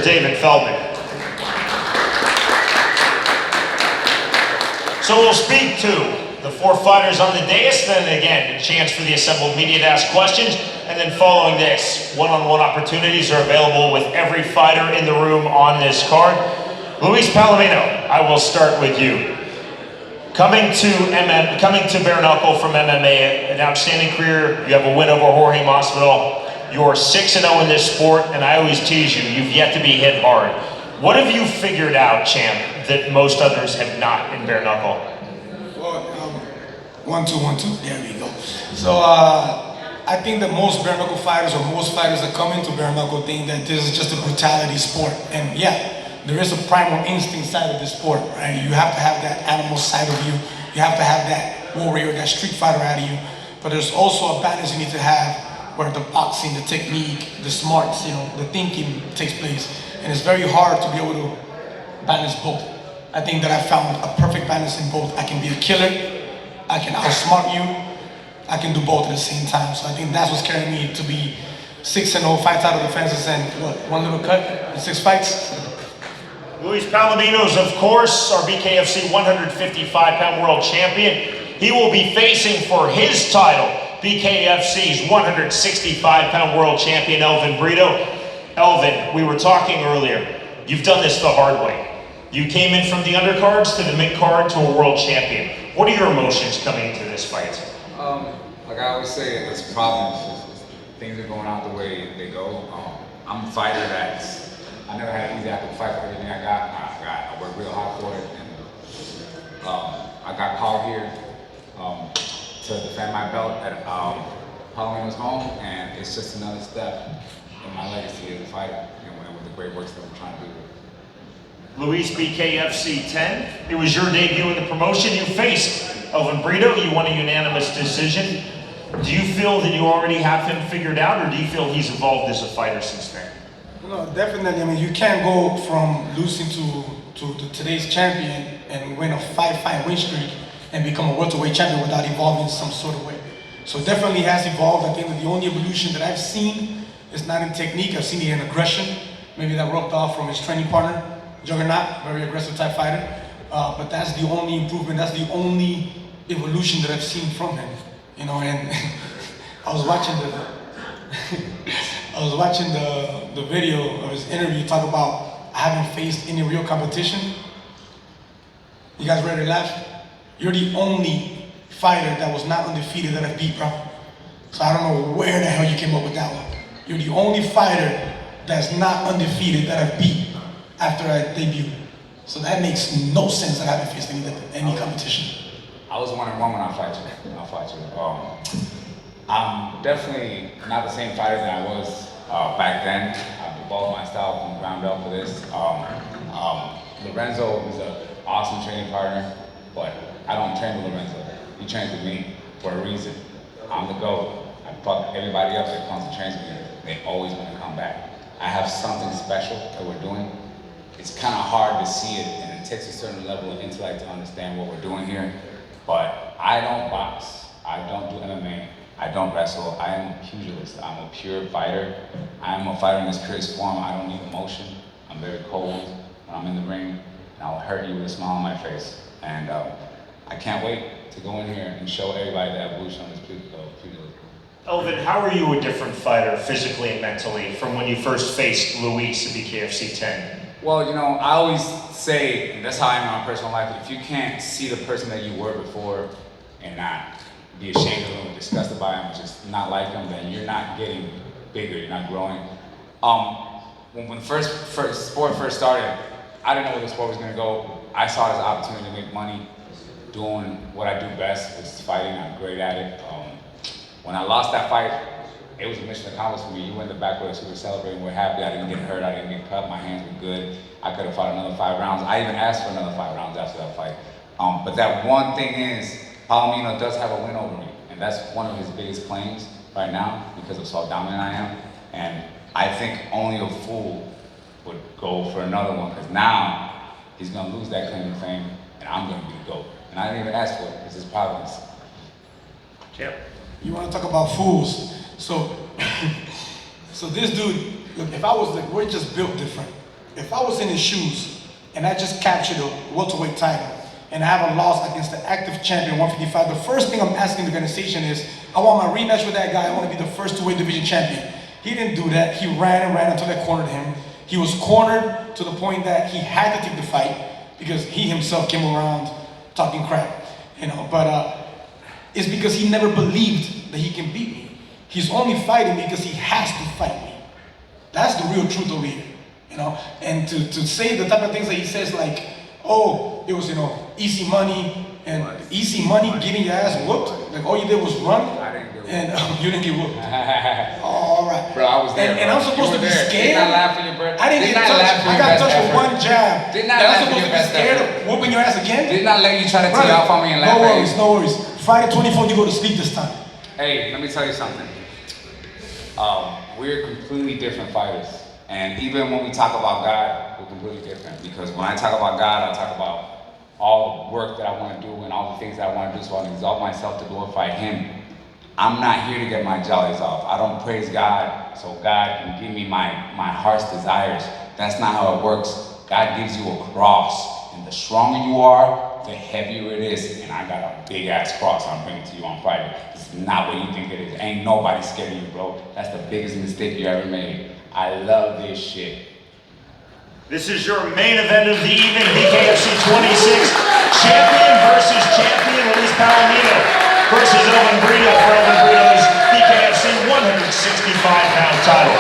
David Feldman. So we'll speak to the four fighters on the dais, then again, a chance for the assembled media to ask questions, and then following this, one-on-one opportunities are available with every fighter in the room on this card. Luis Palomino, I will start with you. Coming to bare knuckle from MMA, an outstanding career. You have a win over Jorge Masvidal. You're 6-0 in this sport, and I always tease you, you've yet to be hit hard. What have you figured out, champ, that most others have not in bare knuckle? Well, 1-2, 1-2. There we go. So I think that most bare knuckle fighters, or most fighters that come into bare knuckle, think that this is just a brutality sport. And yeah, there is a primal instinct side of this sport, right? You have to have that animal side of you. You have to have that warrior, that street fighter out of you. But there's also a balance you need to have where the boxing, the technique, the smarts, the thinking takes place. And it's very hard to be able to balance both. I think that I found a perfect balance in both. I can be a killer, I can outsmart you, I can do both at the same time. So I think that's what's carrying me to be 6-0, 5 title defenses, and what, one little cut in 6 fights? Luis Palomino is, of course, our BKFC 155-pound world champion. He will be facing for his title BKFC's 165-pound world champion, Elvin Brito. Elvin, we were talking earlier. You've done this the hard way. You came in from the undercards to the mid-card to a world champion. What are your emotions coming into this fight? Like I always say, it's problems. Things are going out the way they go. I'm a fighter I never had an easy active fight for everything I got. I worked real hard for it, and I got called here to defend my belt at Palomino's home, and it's just another step in my legacy as a fighter, with the great work that I'm trying to do. Luis, BKFC 10, it was your debut in the promotion. You faced Elvin Brito, you won a unanimous decision. Do you feel that you already have him figured out, or do you feel he's evolved as a fighter since then? No, definitely. I mean, you can't go from losing to today's champion and win a 5-fight win streak and become a welterweight champion without evolving some sort of way. So definitely has evolved. I think that the only evolution that I've seen is not in technique. I've seen it in aggression. Maybe that rubbed off from his training partner, Juggernaut, very aggressive type fighter. But that's the only improvement. That's the only evolution that I've seen from him. And I was watching the video of his interview talk about having faced any real competition. You guys ready to laugh? You're the only fighter that was not undefeated that I beat, bro. So I don't know where the hell you came up with that one. You're the only fighter that's not undefeated that I beat after I debuted. So that makes no sense that I haven't faced any competition. I was 1-1 when I fight you. I'm definitely not the same fighter that I was back then. I've evolved my style from the ground up for this. Lorenzo is an awesome training partner, but I don't train with Lorenzo. He trains with me for a reason. I'm the GOAT. I fuck everybody up that comes to train with me. They always want to come back. I have something special that we're doing. It's kind of hard to see it, and it takes a certain level of intellect to understand what we're doing here. But I don't box. I don't do MMA. I don't wrestle. I am a pugilist. I'm a pure fighter. I am a fighter in its purest form. I don't need emotion. I'm very cold when I'm in the ring, and I'll hurt you with a smile on my face. And I can't wait to go in here and show everybody the evolution of this pugilism. Elvin, how are you a different fighter physically and mentally from when you first faced Luis at BKFC 10? Well, I always say, and that's how I am in my personal life, if you can't see the person that you were before and not be ashamed of him or disgusted by him or just not like him, then you're not getting bigger, you're not growing. When the sport first started, I didn't know where the sport was gonna go. I saw it as an opportunity to make money doing what I do best, which is fighting. I'm great at it. When I lost that fight, it was a mission accomplished for me. You went in the back with us, we were celebrating, we're happy. I didn't get hurt, I didn't get cut, my hands were good. I could have fought another 5 rounds. I even asked for another 5 rounds after that fight. But that one thing is, Palomino does have a win over me. And that's one of his biggest claims right now, because of how dominant I am. And I think only a fool would go for another one, because now he's gonna lose that claim to fame, and I'm gonna be the GOAT. And I didn't even ask for it, it's his providence. Yep. You want to talk about fools? So this dude, look, if I was like, we're just built different. if I was in his shoes and I just captured a welterweight title and I have a loss against the active champion 155, the first thing I'm asking the organization is, I want my rematch with that guy. I want to be the first two-weight division champion. He didn't do that. He ran and ran until I cornered him. He was cornered to the point that he had to take the fight because he himself came around talking crap, you know. But it's because he never believed that he can beat me. He's only fighting because he has to fight me. That's the real truth over here, you know. And to say the type of things that he says, like, oh, it was, you know, easy money and easy money getting your ass whooped. Like all you did was run. I didn't get whooped. And you didn't get whooped. All right. Bro, I was there. And I'm supposed to be scared. Did not laugh for your birthday. I didn't get touched. I got touched with one jab. Did not and I'm laugh for supposed your to be best scared effort. of whooping your ass again? Did not let you try to tee off on me and laugh No at worries, you. no worries. Friday 24th, you go to sleep this time. Hey, let me tell you something. We're completely different fighters. And even when we talk about God, we're completely different. Because when I talk about God, I talk about all the work that I want to do and all the things that I want to do so I can exalt myself to glorify Him. I'm not here to get my jollies off. I don't praise God so God can give me my heart's desires. That's not how it works. God gives you a cross. And the stronger you are, the heavier it is. And I got a big ass cross I'm bringing to you on Friday. It's not what you think it is. Ain't nobody scared of you, bro. That's the biggest mistake you ever made. I love this shit. This is your main event of the evening, BKFC 26, champion versus champion Luis Palomino versus Elvin Brito for Elvin Brito's BKFC 165-pound title.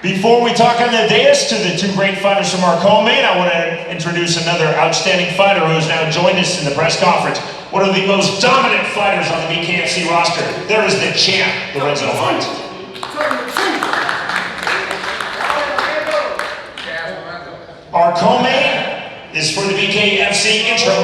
Before we talk on the dais to the two great fighters from our co-main, I want to introduce another outstanding fighter who has now joined us in the press conference. One of the most dominant fighters on the BKFC roster. There is the champ, Lorenzo Hunt. Our co-main is for the BKFC intro.